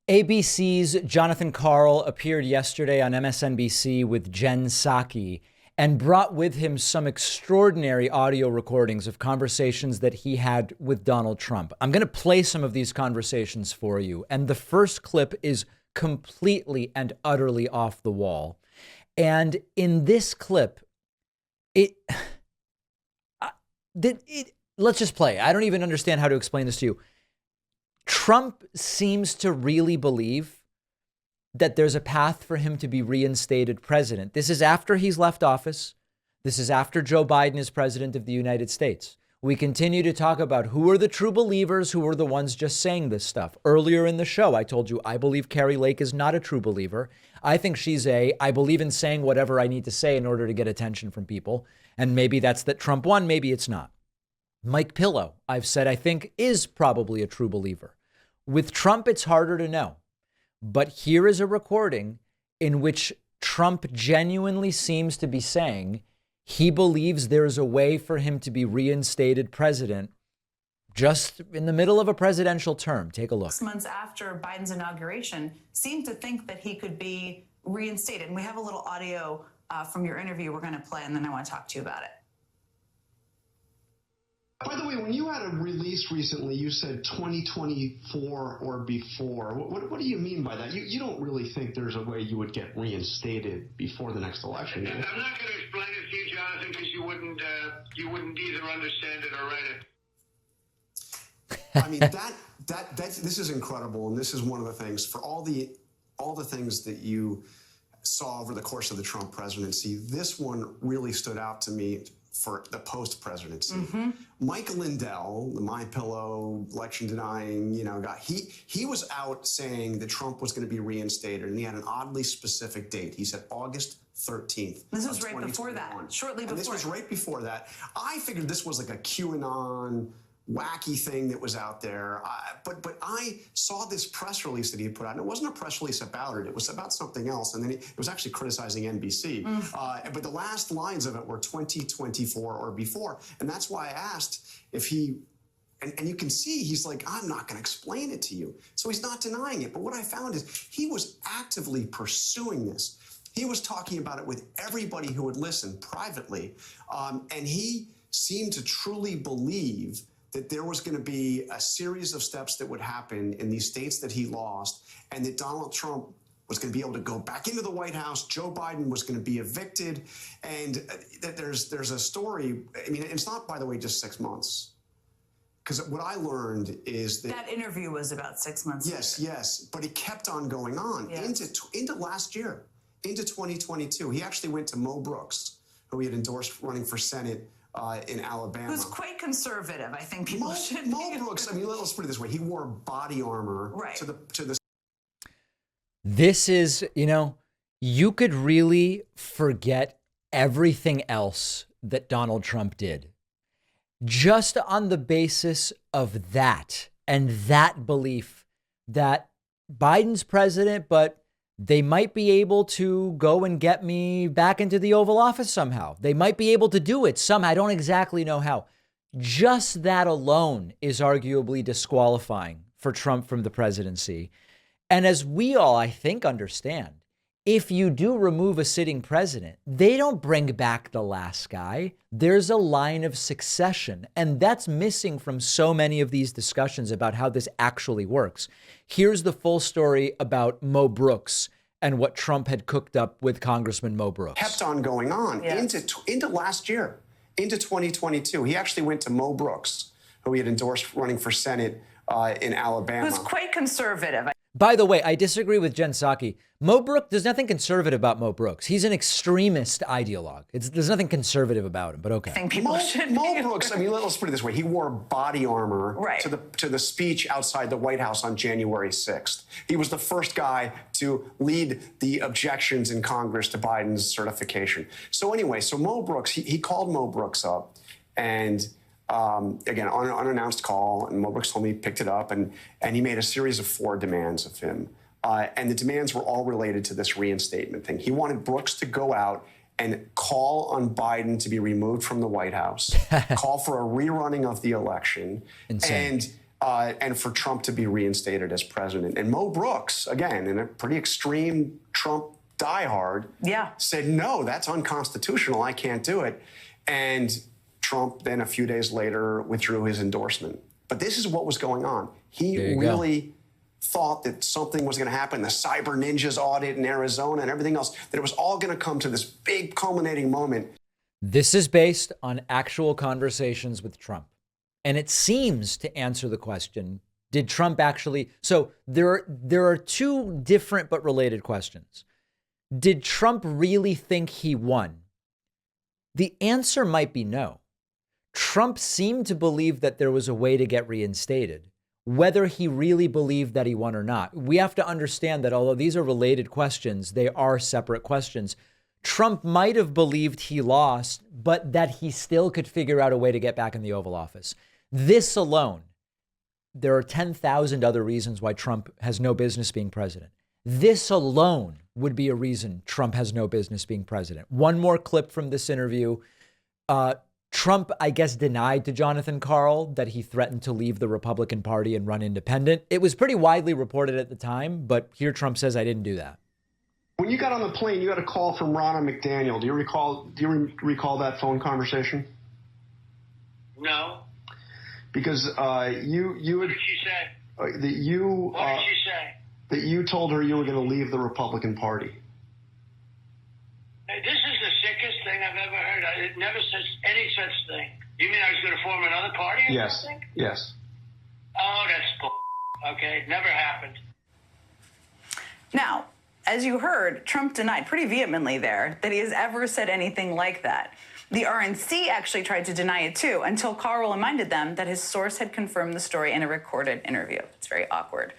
ABC's Jonathan Karl appeared yesterday on MSNBC with Jen Psaki and brought with him some extraordinary audio recordings of conversations that he had with Donald Trump. I'm going to play some of these conversations for you. And the first clip is completely and utterly off the wall. And in this clip, let's just play. I don't even understand how to explain this to you. Trump seems to really believe that there's a path for him to be reinstated president. This is after he's left office. This is after Joe Biden is president of the United States. We continue to talk about who are the true believers, who are the ones just saying this stuff. Earlier in the show, I told you I believe Carrie Lake is not a true believer. I think she's I believe in saying whatever I need to say in order to get attention from people. And maybe that's that Trump won, maybe it's not. Mike Pillow, I've said I think is probably a true believer. With Trump, it's harder to know. But here is a recording in which Trump genuinely seems to be saying he believes there's a way for him to be reinstated president just in the middle of a presidential term. Take a look. 6 months after Biden's inauguration, seemed to think that he could be reinstated. And we have a little audio from your interview we're going to play, and then I want to talk to you about it. By the way, when you had a release recently, you said 2024 or before. What do you mean by that? You don't really think there's a way you would get reinstated before the next election, do you? I'm not going to explain it to you, Jonathan, because you wouldn't either understand it or write it. I mean, this is incredible, and this is one of the things for all the things that you saw over the course of the Trump presidency. This one really stood out to me for the post-presidency. Mike Lindell, the My Pillow, election denying, guy, he was out saying that Trump was going to be reinstated, and he had an oddly specific date. He said August 13th. This was right before that, shortly before. And this was right before that. I figured this was like a QAnon wacky thing that was out there. But I saw this press release that he had put out, and it wasn't a press release about it. It was about something else. And then it was actually criticizing NBC. But the last lines of it were 2024 or before. And that's why I asked if he, and you can see he's like, I'm not going to explain it to you. So he's not denying it. But what I found is he was actively pursuing this. He was talking about it with everybody who would listen privately. And he seemed to truly believe that there was going to be a series of steps that would happen in these states that he lost, and that Donald Trump was going to be able to go back into the White House. Joe Biden was going to be evicted. And that there's a story. I mean, it's not, by the way, just 6 months. Because what I learned is that interview was about 6 months later. Yes. But it kept on going on into last year, into 2022. He actually went to Mo Brooks, who he had endorsed running for Senate in Alabama. Who's quite conservative. I think people should Mo Brooks, I mean, let's put it this way. He wore body armor to the. This is, you could really forget everything else that Donald Trump did just on the basis of that and that belief that Biden's president, but they might be able to go and get me back into the Oval Office somehow. They might be able to do it somehow. I don't exactly know how. Just that alone is arguably disqualifying for Trump from the presidency. And as we all, I think, understand, if you do remove a sitting president, they don't bring back the last guy. There's a line of succession, and that's missing from so many of these discussions about how this actually works. Here's the full story about Mo Brooks and what Trump had cooked up with Congressman Mo Brooks. Kept on going on into last year, into 2022. He actually went to Mo Brooks, who he had endorsed running for Senate in Alabama. Who's quite conservative. By the way, I disagree with Jen Psaki. Mo Brooks, there's nothing conservative about Mo Brooks. He's an extremist ideologue. There's nothing conservative about him, but okay. I think people should. Mo Brooks, I mean, let's put it this way. He wore body armor to the speech outside the White House on January 6th. He was the first guy to lead the objections in Congress to Biden's certification. So anyway, Mo Brooks, he called Mo Brooks up, and again, on an unannounced call, and Mo Brooks told me he picked it up, and he made a series of 4 demands of him. And the demands were all related to this reinstatement thing. He wanted Brooks to go out and call on Biden to be removed from the White House, call for a rerunning of the election, Insane. and and for Trump to be reinstated as president. And Mo Brooks, again, in a pretty extreme Trump diehard, said, no, that's unconstitutional. I can't do it. And Trump then a few days later withdrew his endorsement. But this is what was going on. He really thought that something was going to happen, the cyber ninjas audit in Arizona and everything else, that it was all going to come to this big culminating moment. This is based on actual conversations with Trump. And it seems to answer the question, did Trump actually... So there are two different but related questions. Did Trump really think he won? The answer might be no. Trump seemed to believe that there was a way to get reinstated. Whether he really believed that he won or not, we have to understand that although these are related questions, they are separate questions. Trump might have believed he lost, but that he still could figure out a way to get back in the Oval Office. This alone, there are 10,000 other reasons why Trump has no business being president. This alone would be a reason Trump has no business being president. One more clip from this interview. Trump, I guess, denied to Jonathan Karl that he threatened to leave the Republican Party and run independent. It was pretty widely reported at the time, but here Trump says, I didn't do that. When you got on the plane, you got a call from Ronna McDaniel. Do you recall that phone conversation? No. Because you What did she say? What did she say? That you told her you were going to leave the Republican Party. Hey, this is the sickest thing I've ever heard. I never said any such thing. You mean I was going to form another party or something? Yes. Oh, that's bull. Okay, never happened. Now, as you heard, Trump denied pretty vehemently there that he has ever said anything like that. The RNC actually tried to deny it too, until Karl reminded them that his source had confirmed the story in a recorded interview. It's very awkward.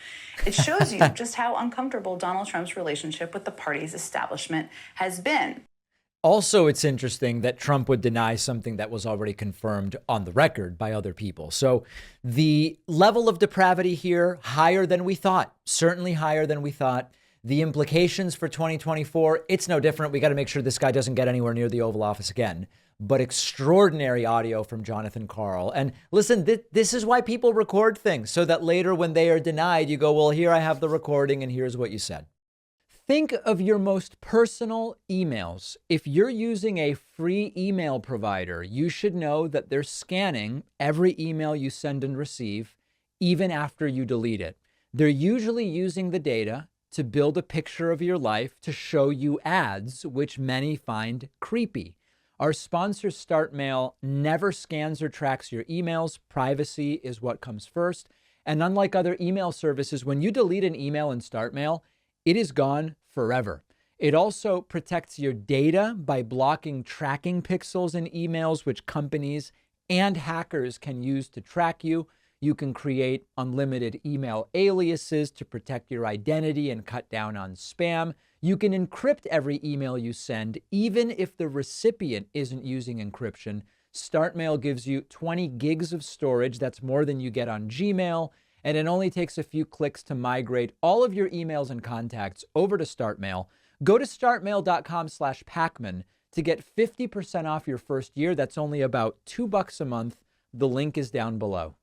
It shows you just how uncomfortable Donald Trump's relationship with the party's establishment has been. Also, it's interesting that Trump would deny something that was already confirmed on the record by other people. So the level of depravity here, higher than we thought, certainly higher than we thought. The implications for 2024, it's no different. We got to make sure this guy doesn't get anywhere near the Oval Office again. But extraordinary audio from Jonathan Karl. And listen, this is why people record things, so that later when they are denied, you go, well, here I have the recording and here's what you said. Think of your most personal emails. If you're using a free email provider, you should know that they're scanning every email you send and receive, even after you delete it. They're usually using the data to build a picture of your life to show you ads, which many find creepy. Our sponsor, StartMail, never scans or tracks your emails. Privacy is what comes first. And unlike other email services, when you delete an email in StartMail, it is gone forever. It also protects your data by blocking tracking pixels in emails, which companies and hackers can use to track you. You can create unlimited email aliases to protect your identity and cut down on spam. You can encrypt every email you send, even if the recipient isn't using encryption. StartMail gives you 20 gigs of storage. That's more than you get on Gmail. And it only takes a few clicks to migrate all of your emails and contacts over to StartMail. Go to startmail.com/Pacman to get 50% off your first year. That's only about $2 a month. The link is down below.